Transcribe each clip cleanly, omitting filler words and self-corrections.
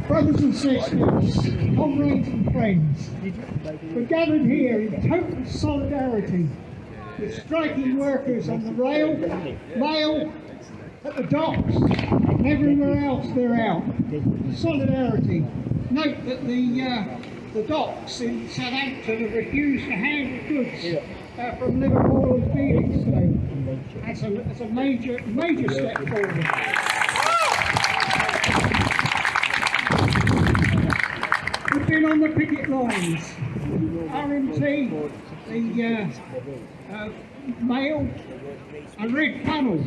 Brothers and sisters, comrades and friends, we're gathered here in total solidarity with striking workers on the rail, mail, at the docks, and everywhere else they're out. Solidarity. Note that the docks in Southampton have refused to handle goods from Liverpool and Felixstowe. That's a major step forward. We've been on the picket lines, RMT, the Mail and Red Funnel,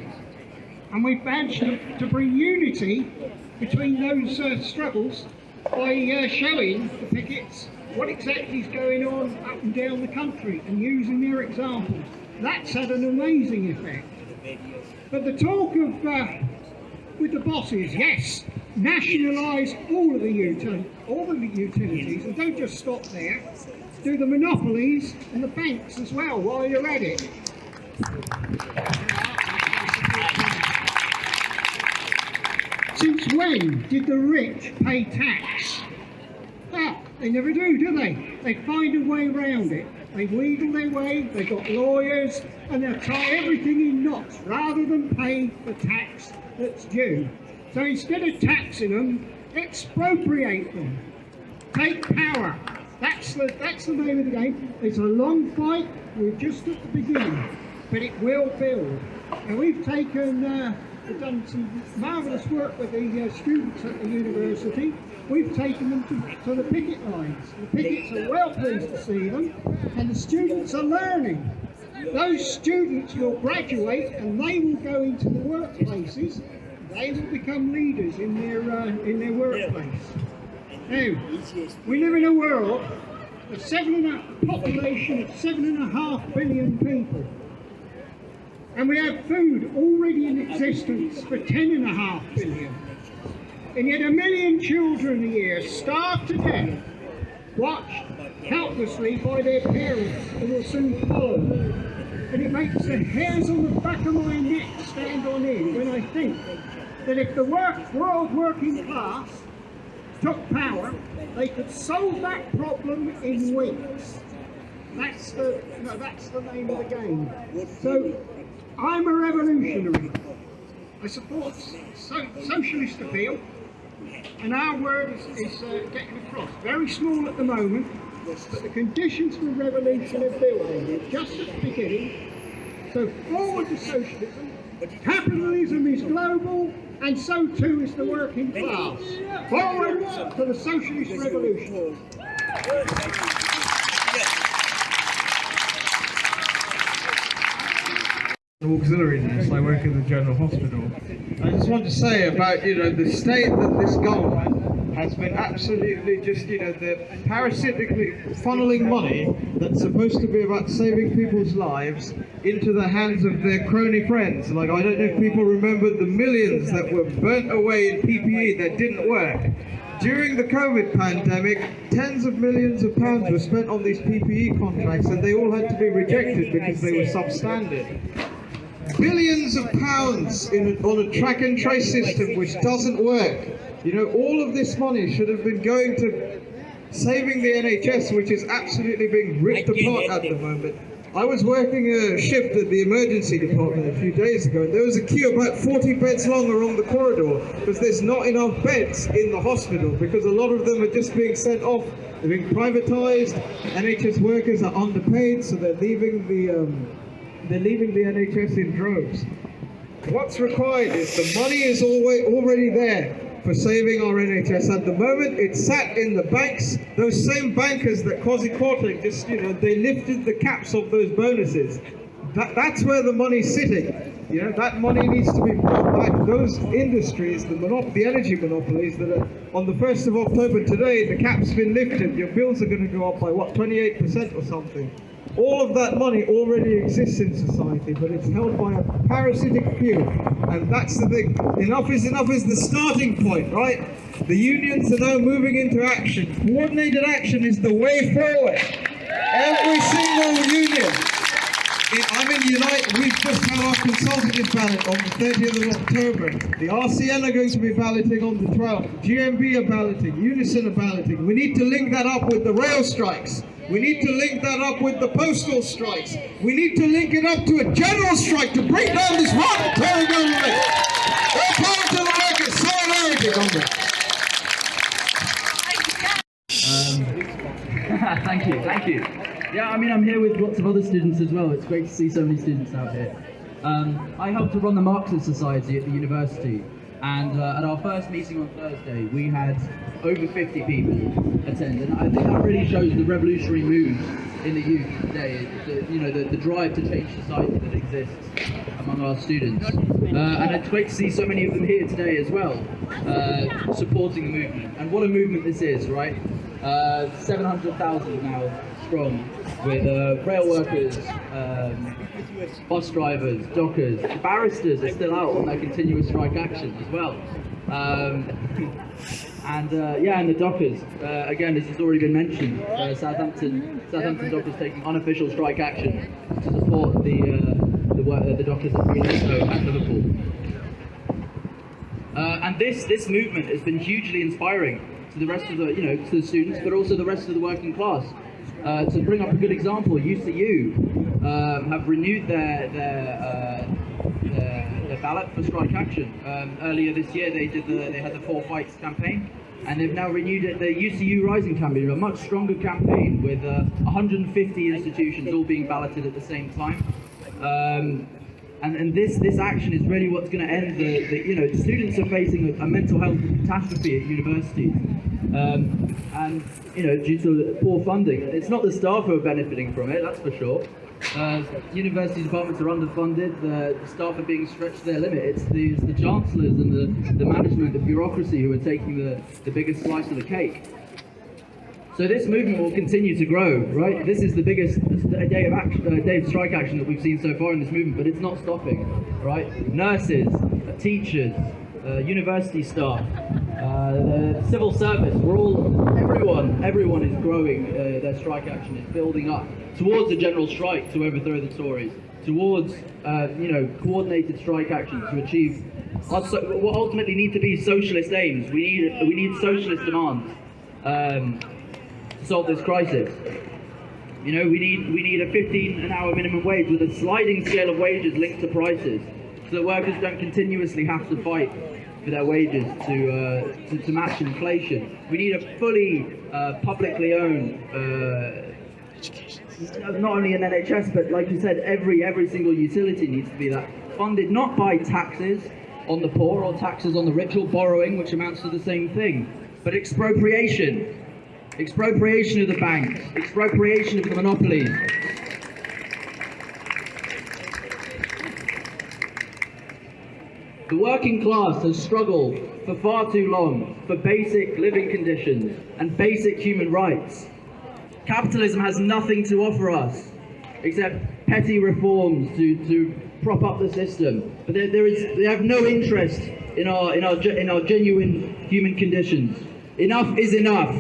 and we've managed to bring unity between those struggles by showing the pickets what exactly is going on up and down the country and using their examples. That's had an amazing effect. But the talk of with the bosses, yes, nationalise all of the utilities, and don't just stop there. Do the monopolies and the banks as well while you're at it. Since when did the rich pay tax? They never do they? They find a way around it. They wheedle their way, they've got lawyers, and they'll tie everything in knots rather than pay the tax that's due. So instead of taxing them, expropriate them. Take power. That's the name of the game. It's a long fight. We're just at the beginning, but it will build. And we've done some marvellous work with the students at the university. We've taken them to the picket lines. The pickets are well pleased to see them, and the students are learning. Those students will graduate and they will go into the workplaces. They will become leaders in their workplace. Now, we live in a world of population of 7.5 billion people. And we have food already in existence for 10.5 billion. And yet 1 million children a year starve to death, watched helplessly by their parents who will soon follow. And it makes the hairs on the back of my neck stand on end when I think that if the world working class took power, they could solve that problem in weeks. That's the name of the game. So I'm a revolutionary. I support Socialist Appeal, and our word is getting across. Very small at the moment, but the conditions for revolution are building. We're just at the beginning. So forward to socialism. Capitalism is global, and so too is the working class. Forward to the socialist revolution. Auxiliary nurse. I work in the General Hospital. I just want to say about the state that this government has been absolutely just the parasitically funneling money that's supposed to be about saving people's lives into the hands of their crony friends. Like, I don't know if people remember the millions that were burnt away in PPE that didn't work. During the COVID pandemic, tens of millions of pounds were spent on these PPE contracts, and they all had to be rejected because they were substandard. Billions of pounds on a track and trace system which doesn't work. All of this money should have been going to saving the NHS, which is absolutely being ripped apart at the moment. I was working a shift at the emergency department a few days ago, and there was a queue about 40 beds long along the corridor because there's not enough beds in the hospital, because a lot of them are just being sent off. They're being privatised. NHS workers are underpaid, so they're leaving the NHS in droves. What's required is the money is already there for saving our NHS. At the moment, it's sat in the banks. Those same bankers that Kwasi Kwarteng just, they lifted the caps of those bonuses. That's where the money's sitting. That money needs to be brought back. Those industries, the energy monopolies that are on the 1st of October today, the cap's been lifted. Your bills are going to go up by 28% or something. All of that money already exists in society, but it's held by a parasitic few. And that's the thing. Enough is the starting point, right? The unions are now moving into action. Coordinated action is the way forward. Every single union I'm in Unite. We've just had our consultative ballot on the 30th of October. The RCN are going to be balloting on the 12th. GMB are balloting. Unison are balloting. We need to link that up with the rail strikes. We need to link that up with the postal strikes. We need to link it up to a general strike to break down this rotten Tory government. All power to the workers. Solidarity, comrades. Thank you. Yeah, I mean, I'm here with lots of other students as well. It's great to see so many students out here. I helped to run the Marxist Society at the university, and at our first meeting on Thursday, we had over 50 people attend, and I think that really shows the revolutionary mood in the youth today, the drive to change society that exists among our students. And it's great to see so many of them here today as well, supporting the movement. And what a movement this is, right? 700,000 now strong, with rail workers, bus drivers, dockers, barristers are still out on their continuous strike action as well. And the dockers, again, this has already been mentioned, Southampton dockers taking unofficial strike action to support the dockers at Greenwich and Liverpool. And this movement has been hugely inspiring to the rest of the, to the students, but also the rest of the working class. To bring up a good example, UCU have renewed their ballot for strike action. Earlier this year, they had the 4 Fights campaign, and they've now renewed it, the UCU Rising campaign, a much stronger campaign with 150 institutions all being balloted at the same time. And this action is really what's going to end the students are facing a mental health catastrophe at universities, and due to poor funding. It's not the staff who are benefiting from it, that's for sure. University departments are underfunded, the staff are being stretched to their limit. It's the chancellors and the management, the bureaucracy who are taking the biggest slice of the cake. So this movement will continue to grow, right? This is the biggest day of strike action that we've seen so far in this movement, but it's not stopping, right? Nurses, teachers, university staff, the civil service, everyone is growing their strike action. It's building up towards a general strike to overthrow the Tories, towards coordinated strike action to achieve what ultimately need to be socialist aims. We need socialist demands. To solve this crisis. We need a 15 an hour minimum wage with a sliding scale of wages linked to prices, so that workers don't continuously have to fight for their wages to match inflation. We need a fully publicly owned, not only an NHS, but like you said, every single utility needs to be that funded not by taxes on the poor or taxes on the rich or borrowing, which amounts to the same thing, but expropriation. Expropriation of the banks, expropriation of the monopolies. The working class has struggled for far too long for basic living conditions and basic human rights. Capitalism has nothing to offer us except petty reforms to prop up the system. But they have no interest in our genuine human conditions. Enough is enough.